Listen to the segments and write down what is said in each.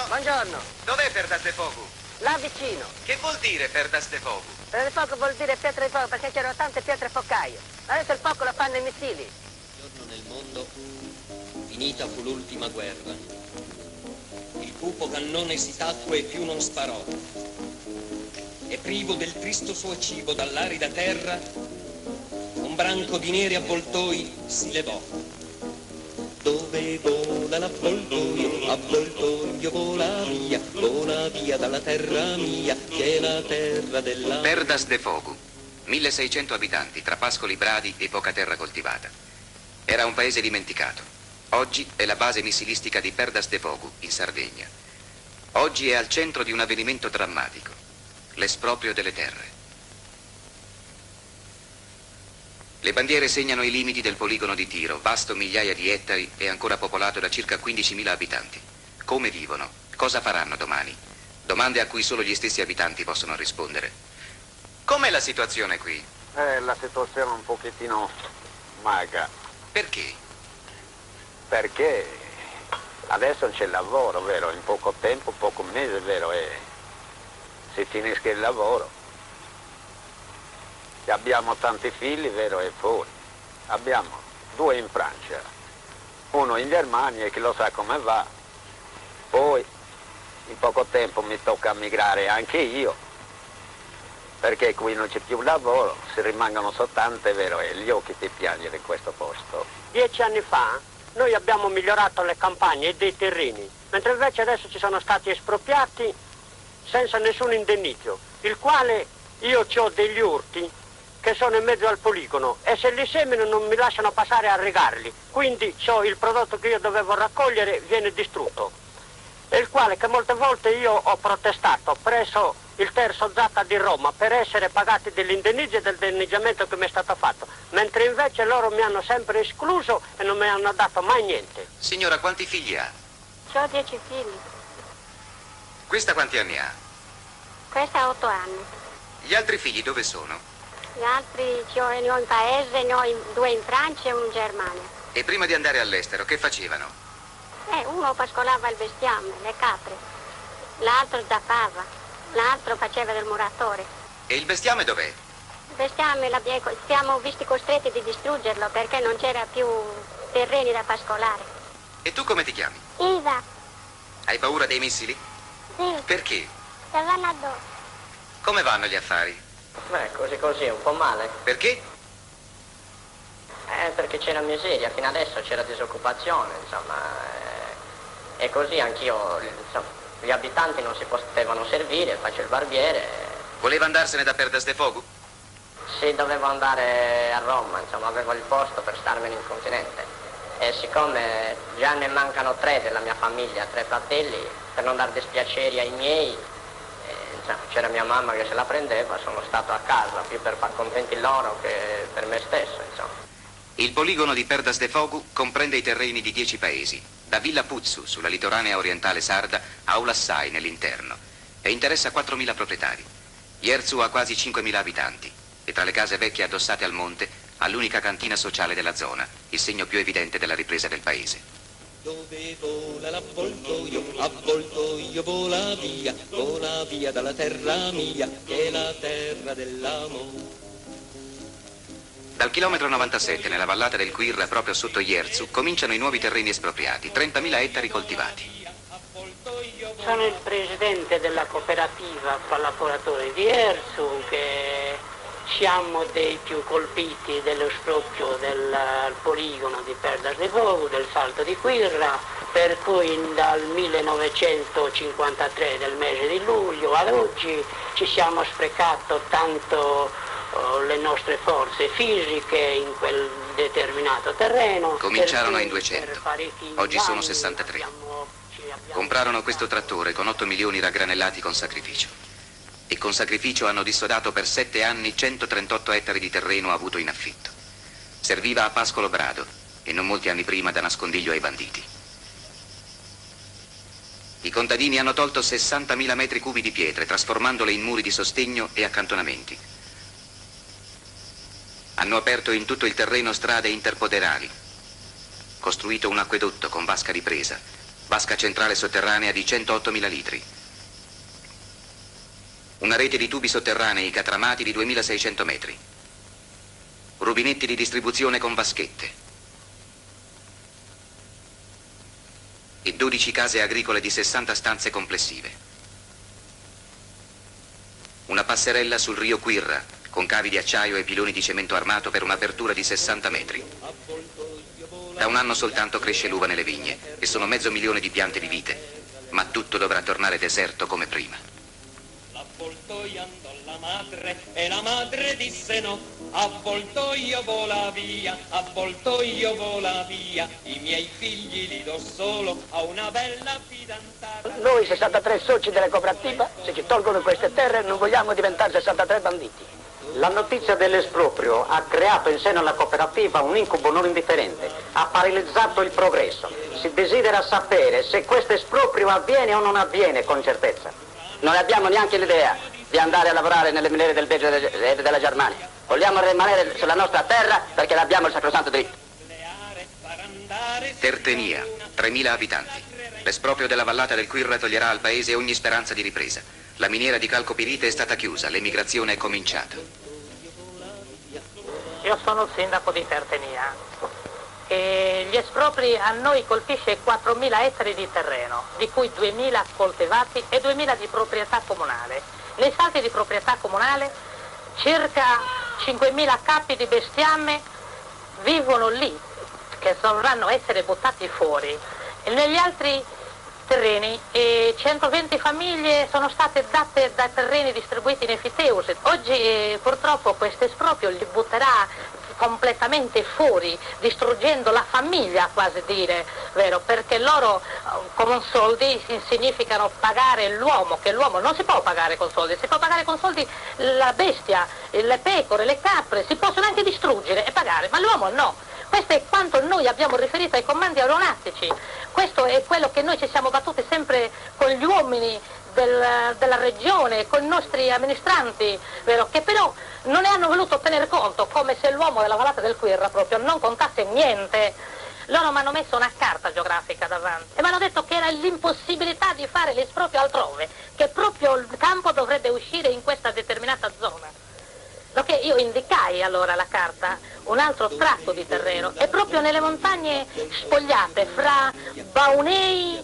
Buongiorno. Buongiorno. Dov'è Perdas de Fogu? Là vicino. Che vuol dire Perdas de Fogu? Pietra di fuoco vuol dire pietra di fuoco perché c'erano tante pietre focaio. Adesso il fuoco lo fanno i missili. Un giorno nel mondo, finita fu l'ultima guerra. Il cupo cannone si tacque e più non sparò. E privo del tristo suo cibo dall'arida terra, un branco di neri avvoltoi si levò. Dove vola l'avvoltoio vola via dalla terra mia, che è la terra della... Perdas de Fogu, 1600 abitanti tra pascoli bradi e poca terra coltivata. Era un paese dimenticato. Oggi è la base missilistica di Perdas de Fogu, in Sardegna. Oggi è al centro di un avvenimento drammatico, l'esproprio delle terre. Le bandiere segnano i limiti del poligono di Tiro, vasto migliaia di ettari e ancora popolato da circa 15.000 abitanti. Come vivono? Cosa faranno domani? Domande a cui solo gli stessi abitanti possono rispondere. Com'è la situazione qui? La situazione è un pochettino maga. Perché? Perché adesso c'è il lavoro, vero? In poco tempo, poco mese, vero? E si finisce il lavoro. E abbiamo tanti figli, vero? E poi abbiamo 2 in Francia, uno in Germania, che lo sa come va. Poi in poco tempo mi tocca migrare anche io, perché qui non c'è più lavoro, si rimangono soltanto, è vero, e gli occhi ti piangono in questo posto. 10 anni fa noi abbiamo migliorato le campagne e dei terreni, mentre invece adesso ci sono stati espropriati senza nessun indennizzo, il quale io ho degli urti che sono in mezzo al poligono e se li semino non mi lasciano passare a regarli, quindi il prodotto che io dovevo raccogliere viene distrutto, e il quale che molte volte io ho protestato presso il terzo Zatta di Roma per essere pagati dell'indennizzo e del danneggiamento che mi è stato fatto, mentre invece loro mi hanno sempre escluso e non mi hanno dato mai niente. Signora, quanti figli ha? Ho 10 figli. Questa quanti anni ha? Questa ha 8 anni. Gli altri figli dove sono? Gli altri ne ho in paese, ne ho 2 in Francia e 1 in Germania. E prima di andare all'estero, che facevano? Uno pascolava il bestiame, le capre, l'altro zappava, l'altro faceva del muratore. E il bestiame dov'è? Il bestiame siamo visti costretti di distruggerlo perché non c'era più terreni da pascolare. E tu come ti chiami? Isa. Hai paura dei missili? Sì. Perché? Se vanno addosso. Come vanno gli affari? Beh, così, un po' male. Perché? Perché c'era miseria, fino adesso c'era disoccupazione, insomma, e così anch'io, insomma, gli abitanti non si potevano servire, faccio il barbiere. Voleva andarsene da Perdas de Fogu? Sì, dovevo andare a Roma, insomma, avevo il posto per starmene in continente. E siccome già ne mancano 3 della mia famiglia, 3 fratelli, per non dar dispiaceri ai miei, c'era mia mamma che se la prendeva, sono stato a casa più per far contenti loro che per me stesso, insomma. Il poligono di Perdas de Fogu comprende i terreni di 10 paesi, da Villa Puzzu, sulla litoranea orientale sarda, a Ulassai, nell'interno, e interessa 4.000 proprietari. Jerzu ha quasi 5.000 abitanti, e tra le case vecchie addossate al monte ha l'unica cantina sociale della zona, il segno più evidente della ripresa del paese. Dove vola l'avvoltoio vola via dalla terra mia, che è la terra dell'amore. Dal chilometro 97, nella vallata del Quirra, proprio sotto Jerzu, cominciano i nuovi terreni espropriati, 30.000 ettari coltivati. Sono il presidente della cooperativa collaboratori di Jerzu, che siamo dei più colpiti dell'esproprio del poligono di Perdas de Fogu, del Salto di Quirra, per cui dal 1953, del mese di luglio ad oggi, ci siamo sprecato tanto le nostre forze fisiche in quel determinato terreno. Cominciarono in 200, oggi sono 63. Comprarono questo trattore con 8 milioni raggranellati con sacrificio. E con sacrificio hanno dissodato per 7 anni 138 ettari di terreno avuto in affitto. Serviva a pascolo brado e non molti anni prima da nascondiglio ai banditi. I contadini hanno tolto 60.000 metri cubi di pietre, trasformandole in muri di sostegno e accantonamenti. Hanno aperto in tutto il terreno strade interpoderali, costruito un acquedotto con vasca di presa, vasca centrale sotterranea di 108.000 litri. Una rete di tubi sotterranei catramati di 2.600 metri. Rubinetti di distribuzione con vaschette. E 12 case agricole di 60 stanze complessive. Una passerella sul rio Quirra, con cavi di acciaio e piloni di cemento armato per un'apertura di 60 metri. Da un anno soltanto cresce l'uva nelle vigne e sono 500.000 di piante di vite, ma tutto dovrà tornare deserto come prima. L'avvoltoio andò la madre e la madre disse no, avvoltoio vola via, avvoltoio vola via, i miei figli li do solo a una bella fidanzata. Noi 63 soci della cooperativa, se ci tolgono queste terre non vogliamo diventare 63 banditi. La notizia dell'esproprio ha creato in seno alla cooperativa un incubo non indifferente, ha paralizzato il progresso. Si desidera sapere se questo esproprio avviene o non avviene con certezza. Non abbiamo neanche l'idea di andare a lavorare nelle miniere del Belgio e della Germania. Vogliamo rimanere sulla nostra terra perché abbiamo il sacrosanto diritto. Tertenia, 3.000 abitanti. L'esproprio della vallata del Quirra toglierà al paese ogni speranza di ripresa. La miniera di calcopirite è stata chiusa, l'emigrazione è cominciata. Io sono il sindaco di Tertenia e gli espropri a noi colpisce 4.000 ettari di terreno, di cui 2.000 coltivati e 2.000 di proprietà comunale. Nei salti di proprietà comunale circa 5.000 capi di bestiame vivono lì, che dovranno essere buttati fuori. E negli altri terreni 120 famiglie sono state date da terreni distribuiti in Efiteus. Oggi purtroppo questo esproprio li butterà completamente fuori, distruggendo la famiglia, quasi dire, vero? Perché loro con soldi significano pagare l'uomo, che l'uomo non si può pagare con soldi, si può pagare con soldi la bestia, le pecore, le capre, si possono anche distruggere e pagare, ma l'uomo no. Questo è quanto noi abbiamo riferito ai comandi aeronautici, questo è quello che noi ci siamo battuti sempre con gli uomini della regione, con i nostri amministranti, vero? Che però non ne hanno voluto tener conto, come se l'uomo della vallata del Quirra proprio non contasse niente. Loro mi hanno messo una carta geografica davanti e mi hanno detto che era l'impossibilità di fare l'esproprio altrove, che proprio il campo dovrebbe uscire in questa determinata zona. Perché io indicai allora la carta un altro tratto di terreno e proprio nelle montagne spogliate fra Baunei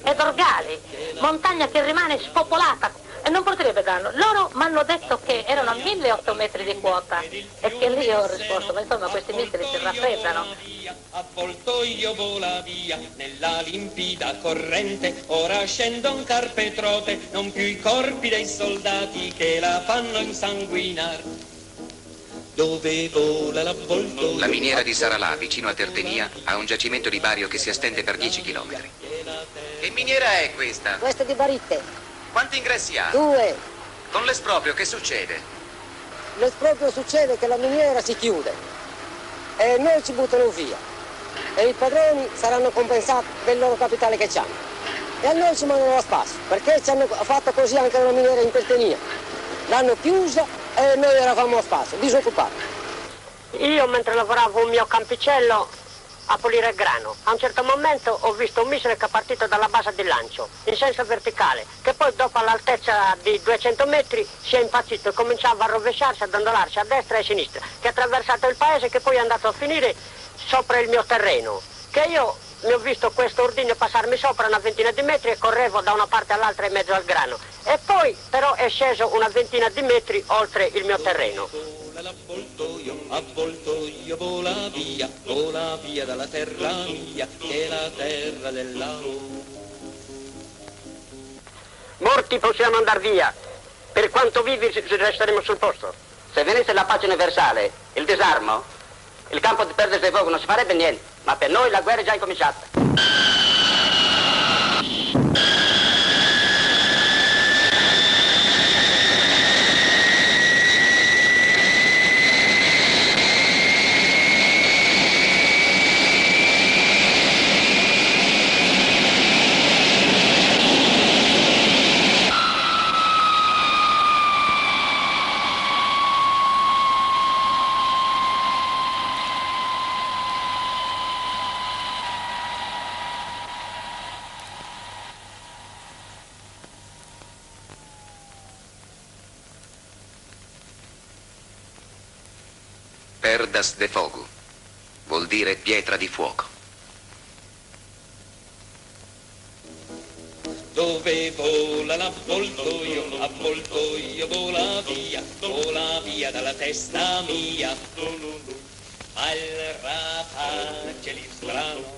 ed Orgali, montagna che rimane spopolata e non porterebbe danno. Loro mi hanno detto che erano a 1.800 metri di quota e che lì ho risposto, ma insomma questi missili si raffreddano. Avvoltoio vola via nella limpida corrente, ora scendo un carpetrote, non più i corpi dei soldati che la fanno insanguinare. Dove vola l'avvoltoio? La miniera di Saralà, vicino a Tertenia, ha un giacimento di bario che si estende per 10 chilometri. Che miniera è questa? Queste di Baritte, Quanti ingressi ha? 2. Con l'esproprio che succede? L'esproprio succede che la miniera si chiude e noi ci buttano via e i padroni saranno compensati del loro capitale che hanno e a noi ci mandano a spasso perché ci hanno fatto così anche la miniera in Tertenia, l'hanno chiusa e noi eravamo a spasso, disoccupati. Io mentre lavoravo un mio campicello a pulire il grano, a un certo momento ho visto un missile che è partito dalla base di lancio in senso verticale, che poi dopo all'altezza di 200 metri si è impazzito e cominciava a rovesciarsi, a dondolarsi a destra e a sinistra, che ha attraversato il paese, che poi è andato a finire sopra il mio terreno, che io mi ho visto questo ordigno passarmi sopra una ventina di metri e correvo da una parte all'altra in mezzo al grano e poi però è sceso una ventina di metri oltre il mio terreno. Avvoltoio vola via dalla terra mia, che è la terra dell'amore. Morti possiamo andare via, per quanto vivi resteremo sul posto. Se venisse la pace universale, il disarmo, il campo di perdere del fuoco non si farebbe niente, ma per noi la guerra è già incominciata. Perdas de Fogu. Vuol dire pietra di fuoco. Dove vola l'avvoltoio vola via dalla testa mia. Al rapace li strano